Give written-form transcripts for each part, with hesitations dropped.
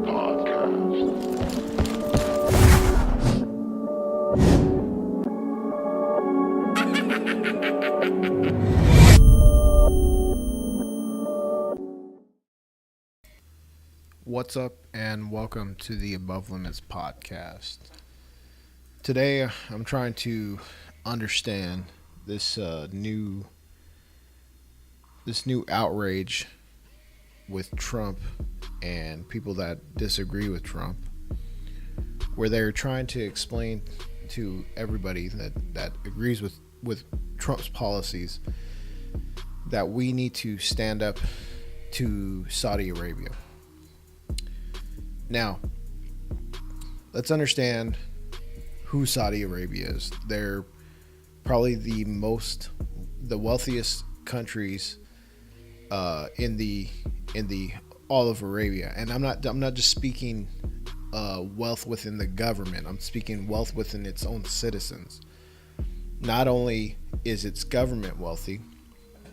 Podcast. What's up, and welcome to the Above Limits Podcast. Today, I'm trying to understand this new outrage with Trump and people that disagree with Trump, where they're trying to explain to everybody that agrees with Trump's policies that we need to stand up to Saudi Arabia. Now, let's understand who Saudi Arabia is. They're probably the wealthiest countries in the all of Arabia, and I'm not just speaking wealth within the government. I'm speaking wealth within its own citizens. Not only is its government wealthy,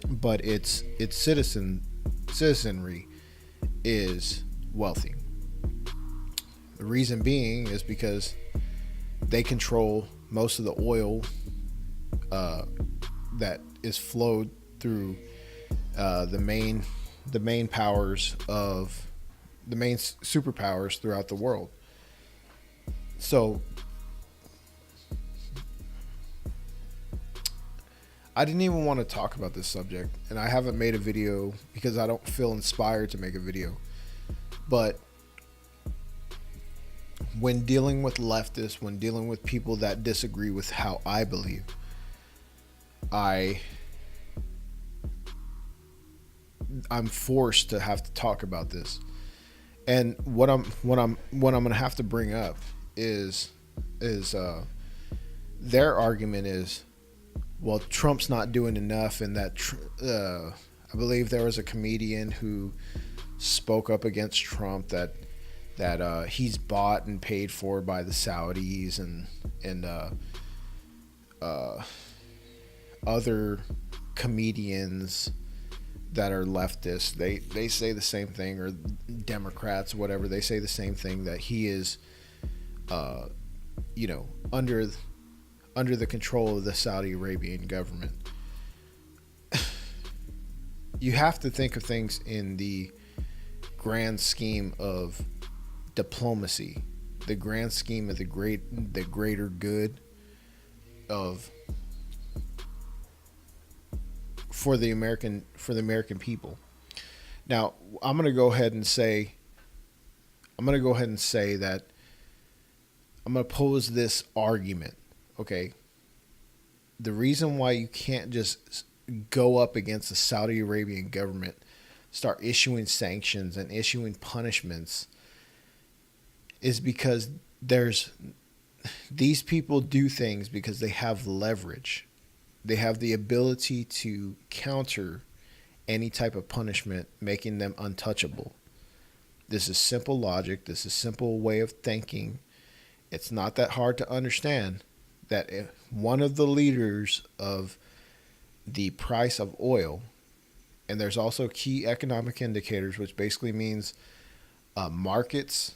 but its citizenry is wealthy. The reason being is because they control most of the oil that is flowed through the main superpowers throughout the world. So I didn't even want to talk about this subject, and I haven't made a video because I don't feel inspired to make a video. But when dealing with leftists, when dealing with people that disagree with how I believe, I'm forced to have to talk about this. And what I'm gonna have to bring up is their argument is, well, Trump's not doing enough, and that I believe there was a comedian who spoke up against Trump that he's bought and paid for by the Saudis and other comedians that are leftists. They say the same thing, or Democrats, whatever. They say the same thing, that he is, under the control of the Saudi Arabian government. You have to think of things in the grand scheme of diplomacy, the grand scheme of the greater good of for the American people. Now, I'm going to go ahead and say that I'm going to pose this argument, okay? The reason why you can't just go up against the Saudi Arabian government, start issuing sanctions and issuing punishments, is because these people do things because they have leverage. They have the ability to counter any type of punishment, making them untouchable. This is simple logic. This is simple way of thinking. It's not that hard to understand that if one of the leaders of the price of oil, and there's also key economic indicators, which basically means markets,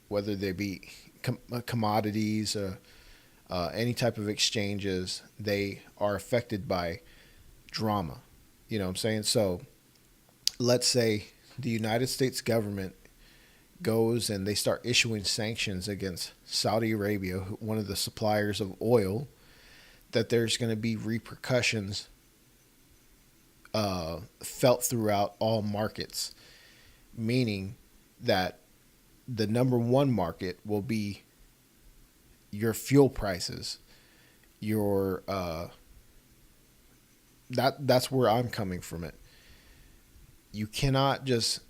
whether they be commodities, any type of exchanges, they are affected by drama. You know what I'm saying? So let's say the United States government goes and they start issuing sanctions against Saudi Arabia, one of the suppliers of oil, that there's going to be repercussions felt throughout all markets, meaning that the number one market will be your fuel prices, your that's where I'm coming from it. You cannot just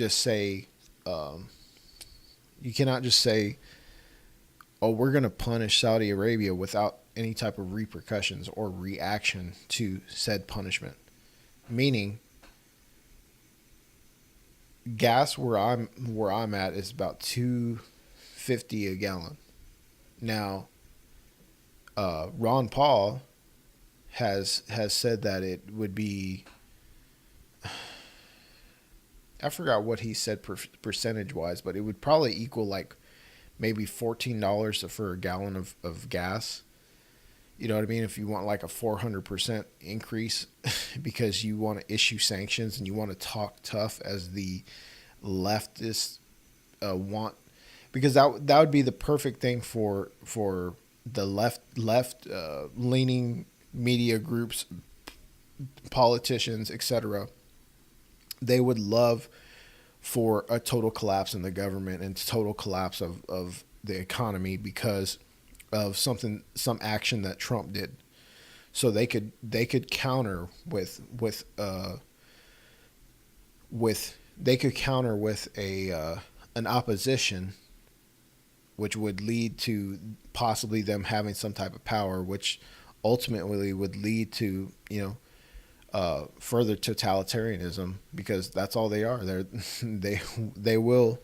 say oh, we're going to punish Saudi Arabia without any type of repercussions or reaction to said punishment. Meaning, gas where I'm at is about $2.50 a gallon. Now, Ron Paul has said that it would be I forgot what he said percentage wise, but it would probably equal like maybe $14 for a gallon of gas. You know what I mean? If you want like a 400% increase because you want to issue sanctions and you want to talk tough as the leftists want, because that would be the perfect thing for the left leaning media groups, politicians, etc. They would love for a total collapse in the government and total collapse of the economy because of some action that Trump did. So they could counter with a an opposition, which would lead to possibly them having some type of power, which ultimately would lead to further totalitarianism, because that's all they are. They will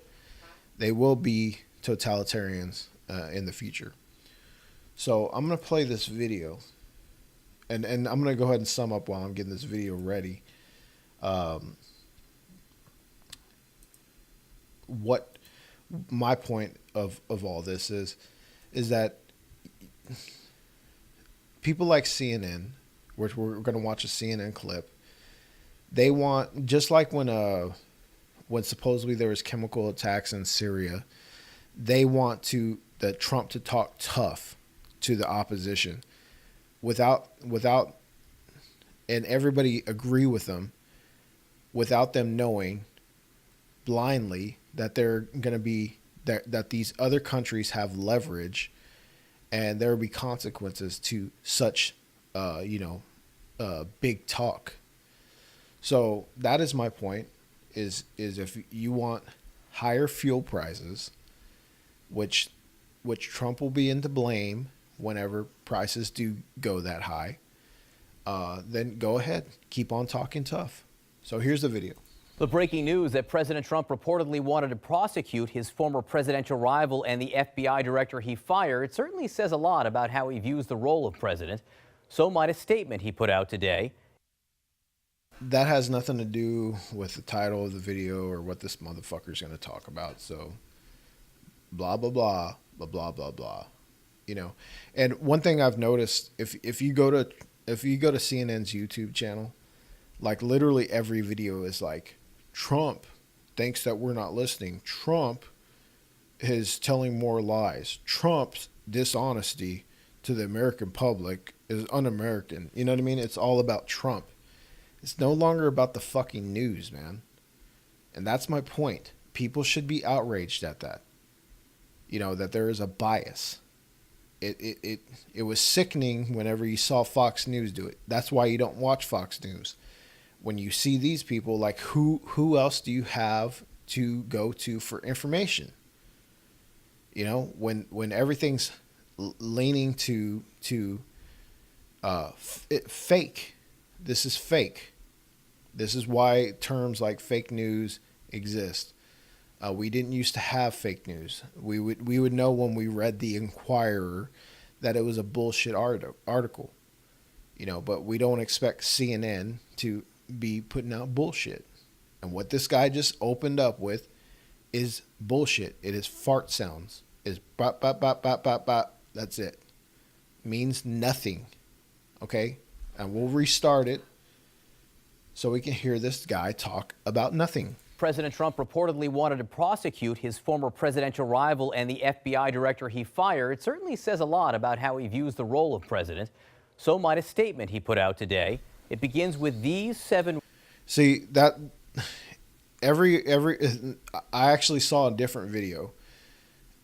be totalitarians in the future. So I'm gonna play this video, and I'm gonna go ahead and sum up while I'm getting this video ready. What my point of all this is that people like CNN, which we're going to watch a CNN clip, they want, just like when supposedly there was chemical attacks in Syria, they want the Trump to talk tough to the opposition without and everybody agree with them without them knowing blindly that they're going to be that these other countries have leverage and there will be consequences to such big talk. So that is my point, is if you want higher fuel prices, which Trump will be in to blame whenever prices do go that high, then go ahead, keep on talking tough. So here's the video. The breaking news that President Trump reportedly wanted to prosecute his former presidential rival and the FBI director he fired certainly says a lot about how he views the role of president. So might a statement he put out today. That has nothing to do with the title of the video or what this motherfucker's going to talk about. So blah, blah, blah, blah, blah, blah, blah. And one thing I've noticed, if you go to CNN's YouTube channel, like literally every video is like, Trump thinks that we're not listening. Trump is telling more lies. Trump's dishonesty to the American public is un-American. You know what I mean? It's all about Trump. It's no longer about the fucking news, man. And that's my point. People should be outraged at that. That there is a bias. It was sickening whenever you saw Fox News do it. That's why you don't watch Fox News. When you see these people, like who else do you have to go to for information? When everything's leaning to fake. This is fake. This is why terms like fake news exist. We didn't used to have fake news. We would know when we read the Inquirer that it was a bullshit article. But we don't expect CNN to be putting out bullshit. And what this guy just opened up with is bullshit. It is fart sounds. It's bop, bop, bop, bop, bop, bop. That's it. Means nothing. Okay? And we'll restart it so we can hear this guy talk about nothing. President Trump reportedly wanted to prosecute his former presidential rival and the FBI director he fired. It certainly says a lot about how he views the role of president. So might a statement he put out today. It begins with these 7. See, that I actually saw a different video.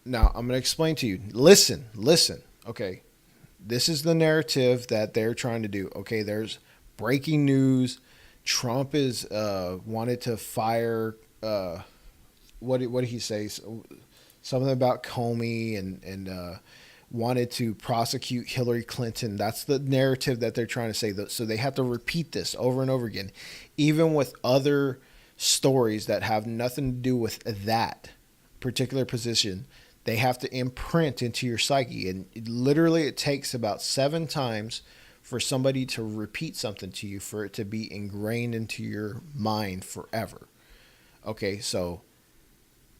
Now, I'm going to explain to you. Listen. Okay. This is the narrative that they're trying to do. Okay, there's breaking news. Trump is wanted to fire what did he say? Something about Comey and wanted to prosecute Hillary Clinton. That's the narrative that they're trying to say. So they have to repeat this over and over again, even with other stories that have nothing to do with that particular position. They have to imprint into your psyche. And literally it takes about 7 times for somebody to repeat something to you for it to be ingrained into your mind forever. Okay, so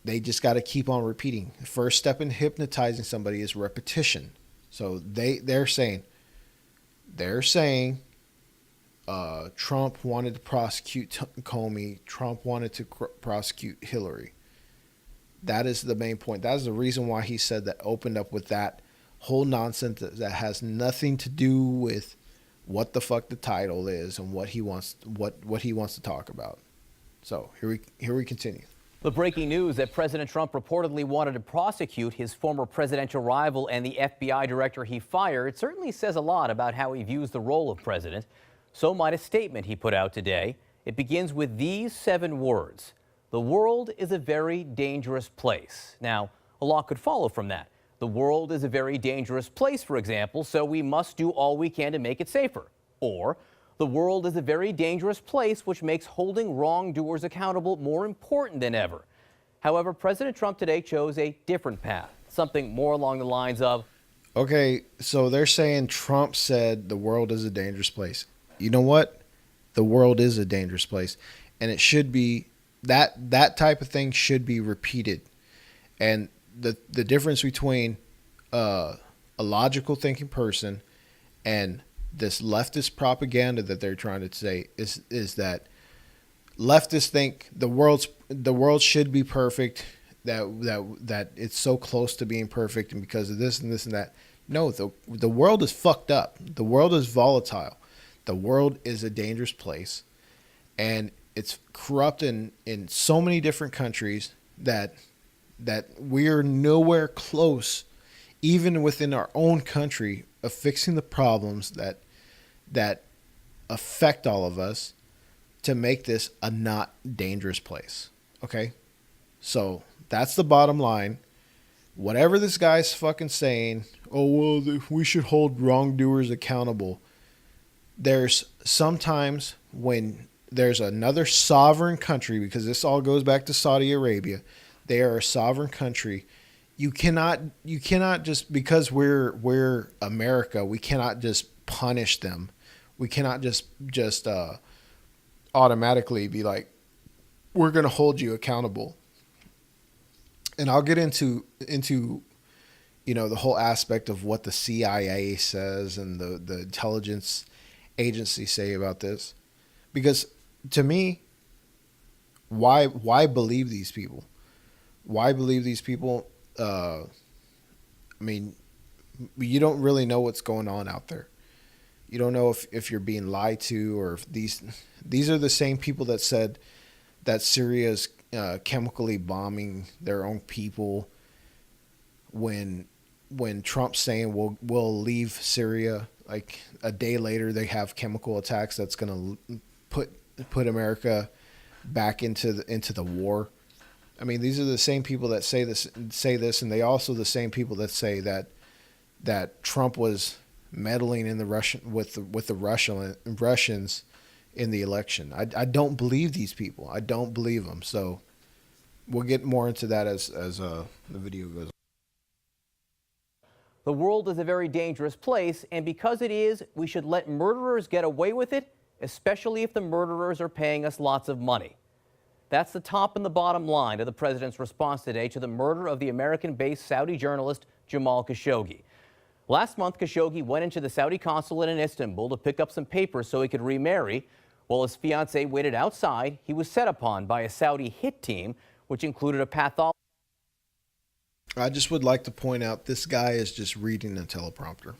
they just got to keep on repeating. The first step in hypnotizing somebody is repetition. So they're saying Trump wanted to prosecute Comey. Trump wanted to prosecute Hillary. That is the main point. That is the reason why he said that, opened up with that whole nonsense that has nothing to do with what the fuck the title is and what he wants to talk about. So here we continue. The breaking news that President Trump reportedly wanted to prosecute his former presidential rival and the FBI director he fired certainly says a lot about how he views the role of president. So might a statement he put out today. It begins with these 7 words: "The world is a very dangerous place." Now, a lot could follow from that. The world is a very dangerous place, for example, so we must do all we can to make it safer. Or, the world is a very dangerous place, which makes holding wrongdoers accountable more important than ever. However, President Trump today chose a different path, something more along the lines of, okay, so they're saying Trump said the world is a dangerous place. You know what? The world is a dangerous place, and it should be that type of thing should be repeated. And the difference between a logical thinking person and this leftist propaganda that they're trying to say is that leftists think the world should be perfect, that it's so close to being perfect, and because of this and this and that. No, the world is fucked up. The world is volatile. The world is a dangerous place, and it's corrupt in so many different countries that we're nowhere close, even within our own country, of fixing the problems that affect all of us to make this a not dangerous place. Okay? So that's the bottom line. Whatever this guy's fucking saying, oh, well, we should hold wrongdoers accountable. There's sometimes when there's another sovereign country, because this all goes back to Saudi Arabia. They are a sovereign country. You cannot just, because we're America, we cannot just punish them. We cannot just automatically be like, we're going to hold you accountable. And I'll get into the whole aspect of what the CIA says and the intelligence agencies say about this, because to me, why believe these people? Why believe these people? I mean, you don't really know what's going on out there. You don't know if you're being lied to, or if these are the same people that said that Syria is chemically bombing their own people. When Trump's saying we'll leave Syria, like a day later they have chemical attacks that's going to put America back into the war. I mean, these are the same people that say this, and they also the same people that say that Trump was meddling in the Russians in the election. I don't believe these people. I don't believe them. So we'll get more into that as the video goes on. the world is a very dangerous place, and because it is, we should let murderers get away with it, especially if the murderers are paying us lots of money. That's the top and the bottom line of the president's response today to the murder of the American-based Saudi journalist Jamal Khashoggi. Last month, Khashoggi went into the Saudi consulate in Istanbul to pick up some papers so he could remarry. While his fiancée waited outside, he was set upon by a Saudi hit team, which included a pathologist. I just would like to point out, this guy is just reading a teleprompter.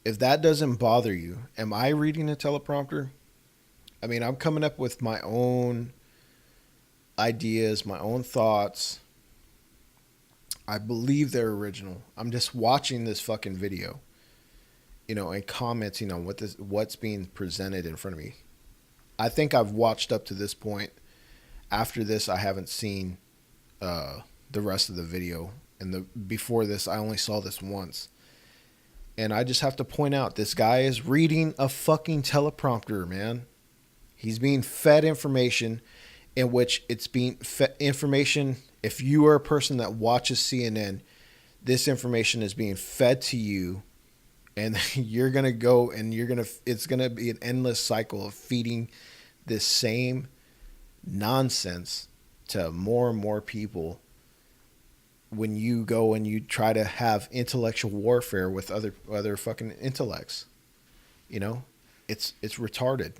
If that doesn't bother you, am I reading a teleprompter? I mean, I'm coming up with my own ideas, my own thoughts. I believe they're original. I'm just watching this fucking video, and commenting on what's being presented in front of me. I think I've watched up to this point. After this, I haven't seen the rest of the video. And before this, I only saw this once. And I just have to point out, this guy is reading a fucking teleprompter, man. He's being fed information in which it's being fed information. If you are a person that watches CNN, this information is being fed to you, and you're going to go and it's going to be an endless cycle of feeding this same nonsense to more and more people when you go and you try to have intellectual warfare with other fucking intellects. You know, it's retarded.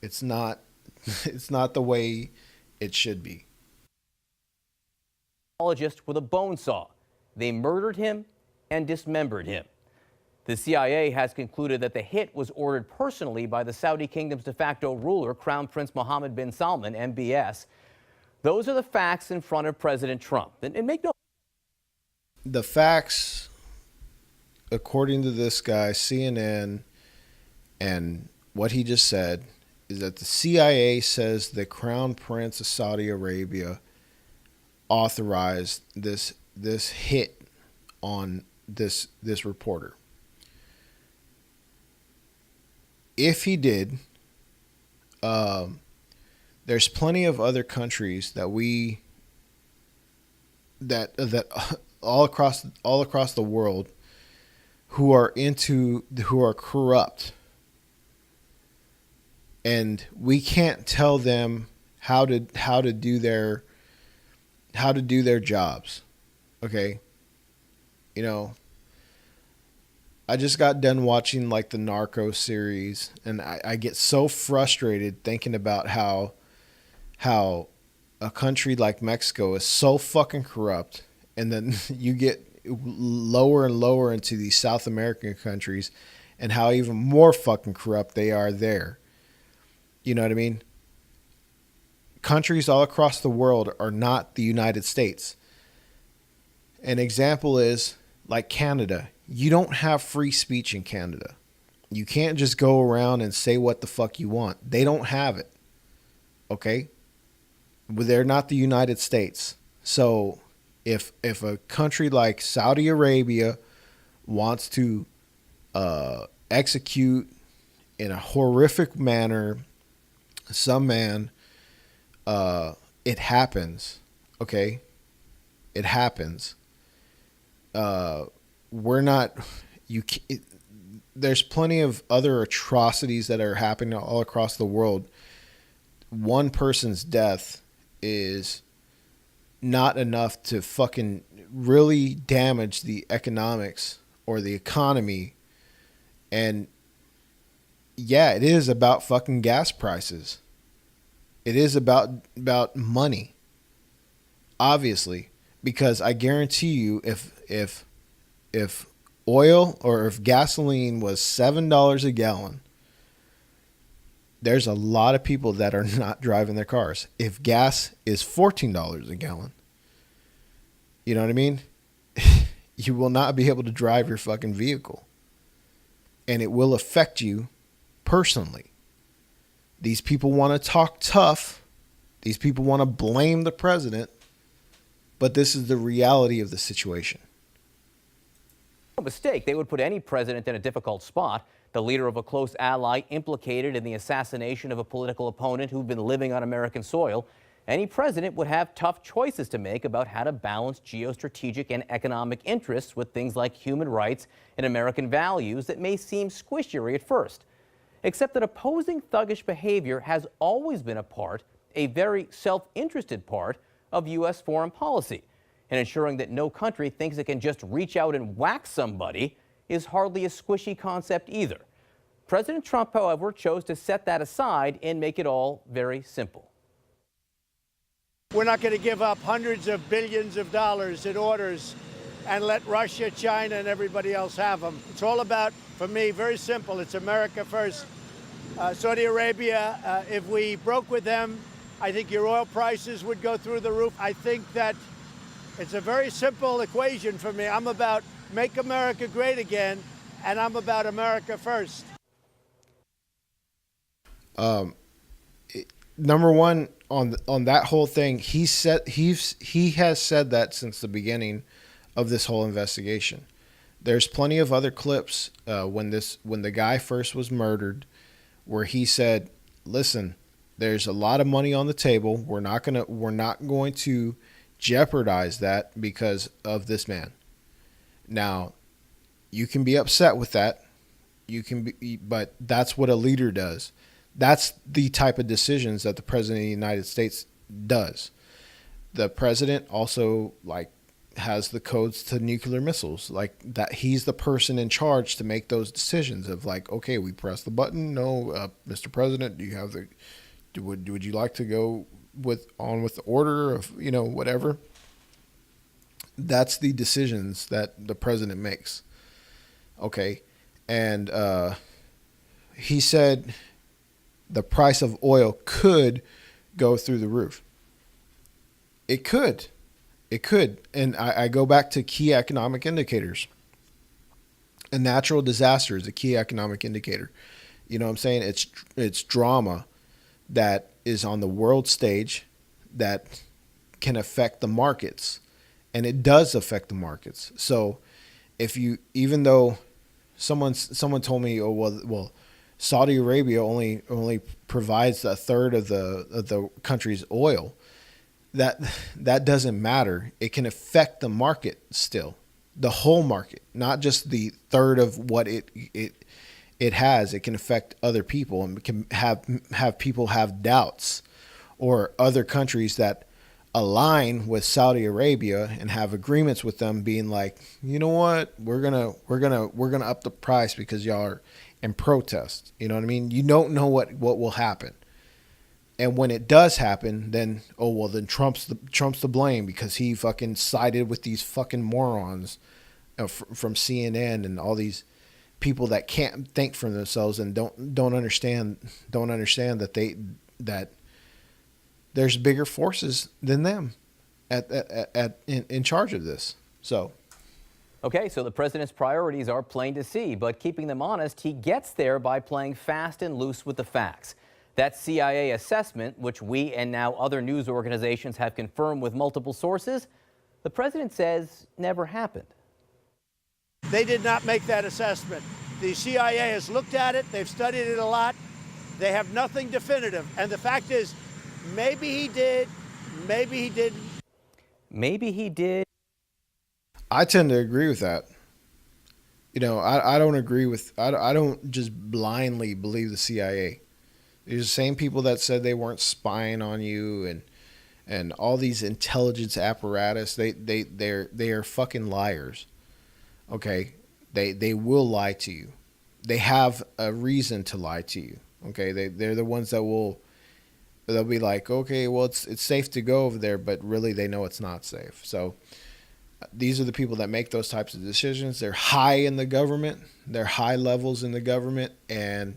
It's not it's not the way it should be. With a bone saw. They murdered him and dismembered him. The CIA has concluded that the hit was ordered personally by the Saudi kingdom's de facto ruler, Crown Prince Mohammed bin Salman, MBS. Those are the facts in front of President Trump. And make no... The facts, according to this guy, CNN, and what he just said, is that the CIA says the Crown Prince of Saudi Arabia authorized this hit on this reporter. If he did, there's plenty of other countries that all across the world who are corrupt, and we can't tell them how to do their jobs. Okay, you know, I just got done watching like the Narco series, and I get so frustrated thinking about how a country like Mexico is so fucking corrupt, and then you get lower and lower into these South American countries and how even more fucking corrupt they are there. You know what I mean? Countries all across the world are not the United States. An example is like Canada. You don't have free speech in Canada. You can't just go around and say what the fuck you want. They don't have it. Okay? But they're not the United States. So if a country like Saudi Arabia wants to execute in a horrific manner some man, it happens. Okay? It happens. There's plenty of other atrocities that are happening all across the world. One person's death is not enough to fucking really damage the economics or the economy. And yeah, it is about fucking gas prices. It is about money. Obviously, because I guarantee you if oil or if gasoline was $7 a gallon, there's a lot of people that are not driving their cars. If gas is $14 a gallon, you know what I mean? You will not be able to drive your fucking vehicle. And it will affect you personally. These people want to talk tough. These people want to blame the president. But this is the reality of the situation. No mistake, they would put any president in a difficult spot. The leader of a close ally implicated in the assassination of a political opponent who'd been living on American soil. Any president would have tough choices to make about how to balance geostrategic and economic interests with things like human rights and American values that may seem squishy at first. Except that opposing thuggish behavior has always been a very self-interested part of U.S. foreign policy. And ensuring that no country thinks it can just reach out and whack somebody is hardly a squishy concept either. President Trump, however, chose to set that aside and make it all very simple. We're not going to give up hundreds of billions of dollars in orders and let Russia, China, and everybody else have them. It's all about, for me, very simple. It's America first. Saudi Arabia, if we broke with them, I think your oil prices would go through the roof. I think that it's a very simple equation for me. I'm about make America great again, and I'm about America first. Number one, on that whole thing, he has said that since the beginning of this whole investigation. There's plenty of other clips when the guy first was murdered, where he said, "Listen, there's a lot of money on the table. We're not going to jeopardize that because of this man." Now, you can be upset with that. But that's what a leader does. That's the type of decisions that the president of the United States does. The president also like has the codes to nuclear missiles, like that. He's the person in charge to make those decisions of like, okay, we press the button. No, Mr. President, do you have the? Would you like to go with the order of whatever? That's the decisions that the president makes. Okay, and he said the price of oil could go through the roof. It could. And I go back to key economic indicators. A natural disaster is a key economic indicator. You know what I'm saying? It's drama that is on the world stage that can affect the markets. And it does affect the markets. So even though someone told me, oh, well, Saudi Arabia only provides a third of the country's oil. That doesn't matter. It can affect the market still, the whole market, not just the third of what it has. It can affect other people and can have people have doubts, or other countries that align with Saudi Arabia and have agreements with them, being like, you know what, we're gonna up the price because y'all are in protest. You know what I mean? You don't know what will happen. And when it does happen, then Trump's the blame because he fucking sided with these fucking morons from CNN and all these people that can't think for themselves and don't understand that there's bigger forces than them in charge of this. So. Okay, so the president's priorities are plain to see, but keeping them honest, he gets there by playing fast and loose with the facts. That CIA assessment, which we and now other news organizations have confirmed with multiple sources, the president says never happened. They did not make that assessment. The CIA has looked at it. They've studied it a lot. They have nothing definitive. And the fact is, maybe he did, maybe he didn't. Maybe he did. I tend to agree with that. I don't agree with, I don't just blindly believe the CIA. These are the same people that said they weren't spying on you and all these intelligence apparatus. They are fucking liars. Okay, they will lie to you. They have a reason to lie to you. Okay, they're the ones they'll be like, okay, well it's safe to go over there, but really they know it's not safe. So these are the people that make those types of decisions. They're high in the government. They're high levels in the government, and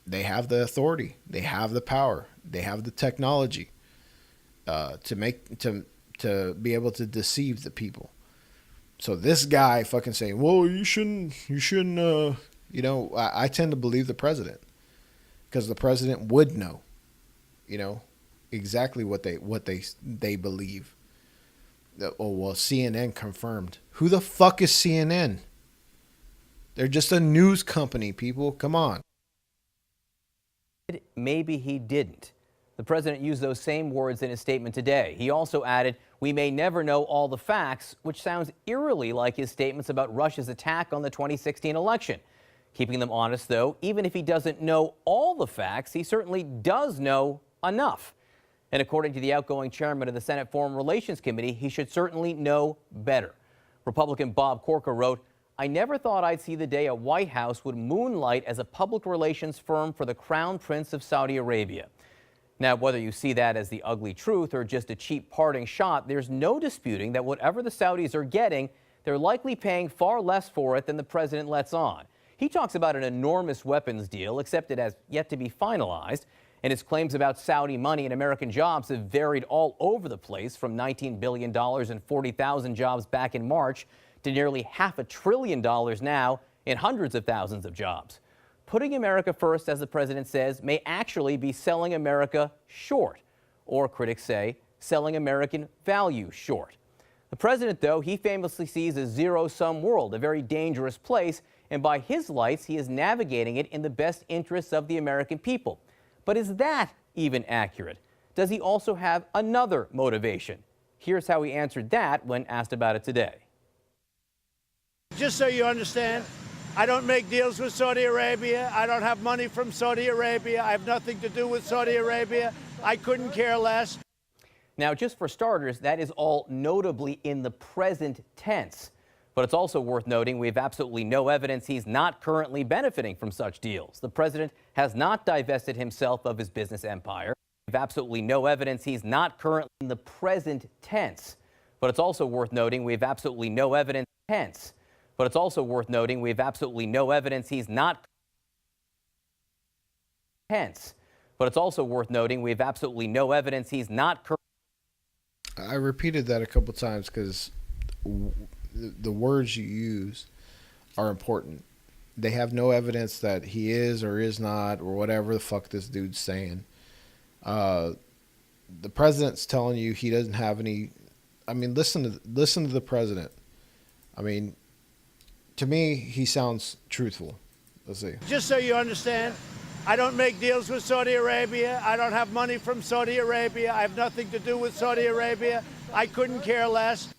they have the authority, they have the power, they have the technology to be able to deceive the people. So this guy fucking saying, "Well, you shouldn't." I tend to believe the president because the president would know, exactly what they believe. Oh well, CNN confirmed. Who the fuck is CNN? They're just a news company. People, come on. Maybe he didn't. The president used those same words in his statement today. He also added, "We may never know all the facts," which sounds eerily like his statements about Russia's attack on the 2016 election. Keeping them honest, though, even if he doesn't know all the facts, he certainly does know enough. And according to the outgoing chairman of the Senate Foreign Relations Committee, he should certainly know better. Republican Bob Corker wrote, "I never thought I'd see the day a White House would moonlight as a public relations firm for the Crown Prince of Saudi Arabia." Now, whether you see that as the ugly truth or just a cheap parting shot, there's no disputing that whatever the Saudis are getting, they're likely paying far less for it than the president lets on. He talks about an enormous weapons deal, except it has yet to be finalized, and his claims about Saudi money and American jobs have varied all over the place, from $19 billion and 40,000 jobs back in March to nearly $500 billion now and hundreds of thousands of jobs. Putting America first, as the president says, may actually be selling America short, or critics say, selling American value short. The president, though, he famously sees a zero-sum world, a very dangerous place, and by his lights, he is navigating it in the best interests of the American people. But is that even accurate? Does he also have another motivation? Here's how he answered that when asked about it today. Just so you understand, I don't make deals with Saudi Arabia. I don't have money from Saudi Arabia. I have nothing to do with Saudi Arabia. I couldn't care less. Now, just for starters, that is all notably in the present tense. But it's also worth noting we have absolutely no evidence he's not currently benefiting from such deals. The president has not divested himself of his business empire. We have absolutely no evidence he's not currently in the present tense. But it's also worth noting we have absolutely no evidence tense. But it's also worth noting we have absolutely no evidence he's not tense. But it's also worth noting we have absolutely no evidence he's not currently. I repeated that a couple times because the words you use are important. They have no evidence that he is or is not or whatever the fuck this dude's saying. The president's telling you he doesn't have any. I mean, listen to the president. I mean, to me, he sounds truthful. Let's see. Just so you understand, I don't make deals with Saudi Arabia. I don't have money from Saudi Arabia. I have nothing to do with Saudi Arabia. I couldn't care less.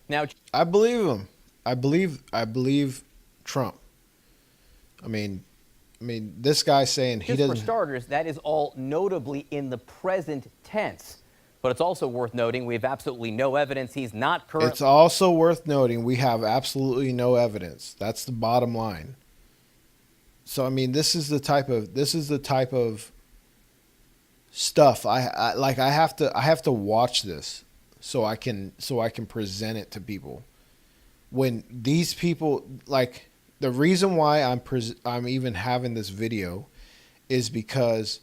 Now, I believe him. I believe Trump. I mean, this guy saying he just doesn't. for starters, that is all notably in the present tense. But it's also worth noting we have absolutely no evidence he's not currently. It's also worth noting we have absolutely no evidence. That's the bottom line. So I mean, this is the type of stuff I have to watch this so I can present it to people. When these people, like, the reason why I'm even having this video is because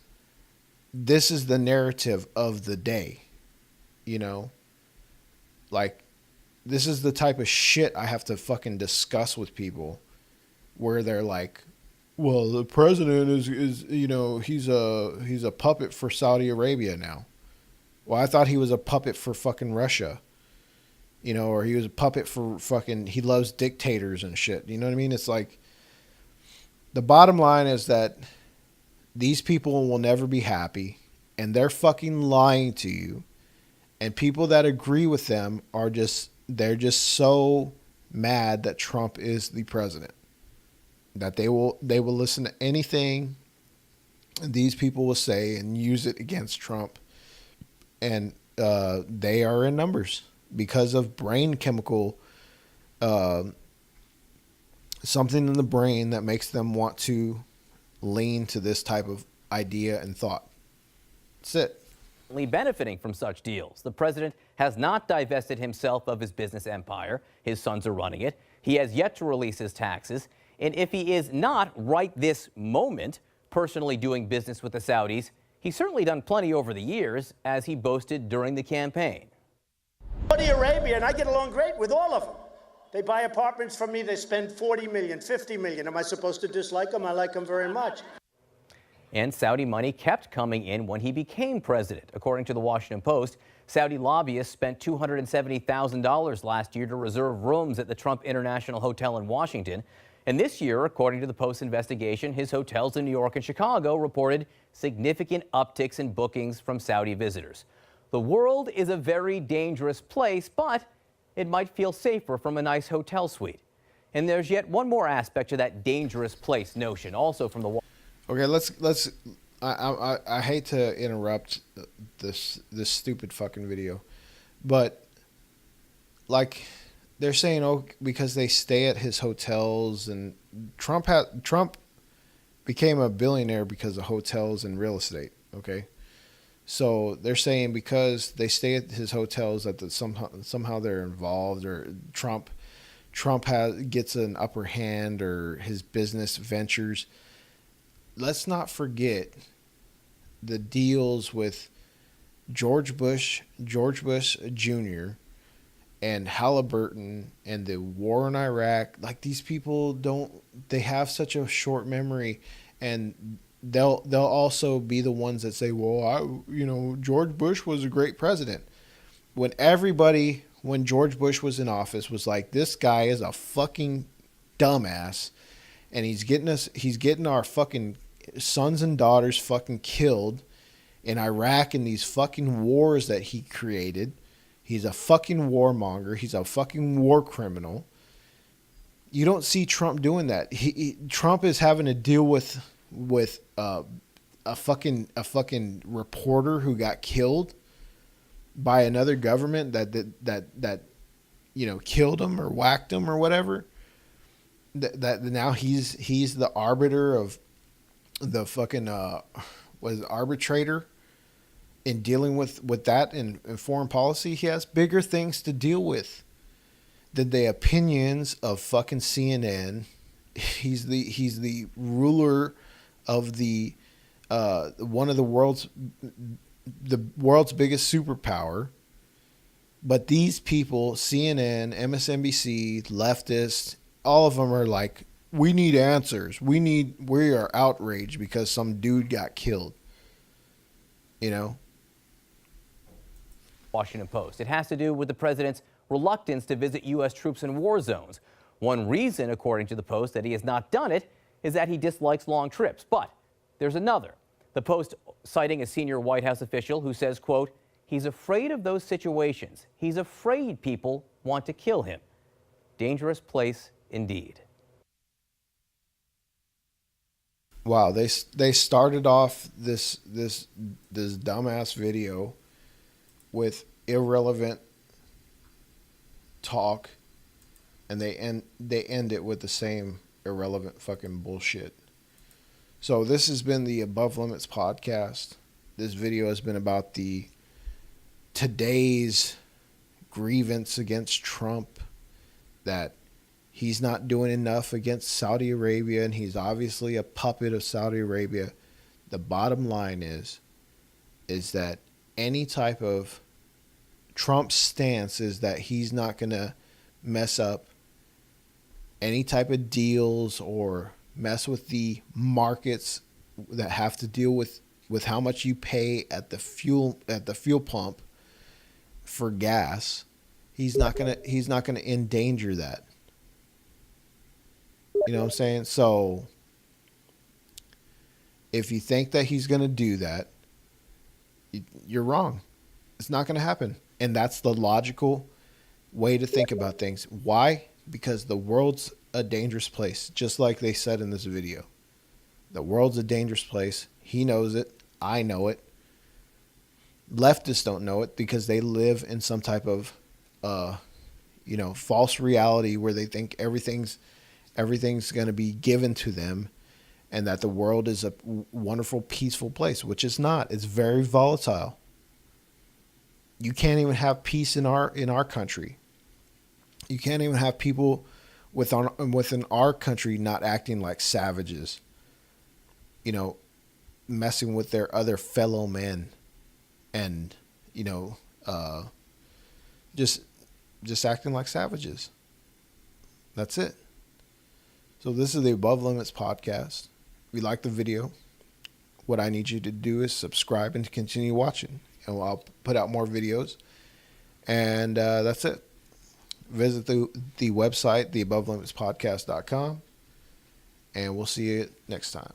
this is the narrative of the day. You know, like, this is the type of shit I have to fucking discuss with people where they're like, well, the president is you know, he's a puppet for Saudi Arabia now. Well, I thought he was a puppet for fucking Russia. You know, or he was a puppet for fucking, he loves dictators and shit. You know what I mean? It's like, the bottom line is that these people will never be happy and they're fucking lying to you. And people that agree with them they're just so mad that Trump is the president that they will listen to anything these people will say and use it against Trump. And they are in numbers because of brain chemical, something in the brain that makes them want to lean to this type of idea and thought. That's it. Benefiting from such deals. The president has not divested himself of his business empire. His sons are running it. He has yet to release his taxes. And if he is not right this moment personally doing business with the Saudis, he's certainly done plenty over the years, as he boasted during the campaign. Saudi Arabia, and I get along great with all of them. They buy apartments from me. They spend $40 million, $50 million. Am I supposed to dislike them? I like them very much. And Saudi money kept coming in when he became president. According to the Washington Post, Saudi lobbyists spent $270,000 last year to reserve rooms at the Trump International Hotel in Washington. And this year, according to the Post investigation, his hotels in New York and Chicago reported significant upticks in bookings from Saudi visitors. The world is a very dangerous place, but it might feel safer from a nice hotel suite. And there's yet one more aspect to that dangerous place notion, also from the. Okay, let's. I hate to interrupt this stupid fucking video, but like, they're saying, oh, because they stay at his hotels, and Trump became a billionaire because of hotels and real estate. Okay, so they're saying because they stay at his hotels that somehow they're involved, or Trump gets an upper hand, or his business ventures. Let's not forget the deals with George Bush Jr. and Halliburton and the war in Iraq. Like, these people they have such a short memory, and they'll also be the ones that say, well, George Bush was a great president. When George Bush was in office, was like, this guy is a fucking dumbass, and he's getting our fucking sons and daughters fucking killed in Iraq in these fucking wars that he created. He's a fucking warmonger. He's a fucking war criminal. You don't see Trump doing that. Trump is having to deal with a fucking reporter who got killed by another government that killed him or whacked him or whatever. That now he's the arbiter of the fucking arbitrator in dealing with that in foreign policy. He has bigger things to deal with than the opinions of fucking CNN. He's the ruler of the one of the world's biggest superpower. But these people, CNN, MSNBC, leftists, all of them are like, we need answers. We are outraged because some dude got killed. Washington Post. It has to do with the president's reluctance to visit U.S. troops in war zones. One reason, according to the Post, that he has not done it is that he dislikes long trips. But there's another. The Post citing a senior White House official who says, quote, he's afraid of those situations. He's afraid people want to kill him. Dangerous place indeed. Wow, they started off this dumbass video with irrelevant talk, and they end it with the same irrelevant fucking bullshit. So this has been the Above Limits podcast. This video has been about today's grievance against Trump, that he's not doing enough against Saudi Arabia, and he's obviously a puppet of Saudi Arabia. The bottom line is that any type of Trump's stance is that he's not going to mess up any type of deals or mess with the markets that have to deal with how much you pay at the fuel pump for gas. He's not going to endanger that. You know what I'm saying? So if you think that he's going to do that, you're wrong. It's not going to happen. And that's the logical way to think about things. Why? Because the world's a dangerous place, just like they said in this video. The world's a dangerous place. He knows it. I know it. Leftists don't know it because they live in some type of false reality where they think everything's going to be given to them, and that the world is a wonderful, peaceful place, which it's not. It's very volatile. You can't even have peace in our country. You can't even have people within our country not acting like savages, messing with their other fellow men, and just acting like savages. That's it. So this is the Above Limits podcast. If you like the video, what I need you to do is subscribe and continue watching, and I'll put out more videos. And that's it. Visit the website, theabovelimitspodcast.com, and we'll see you next time.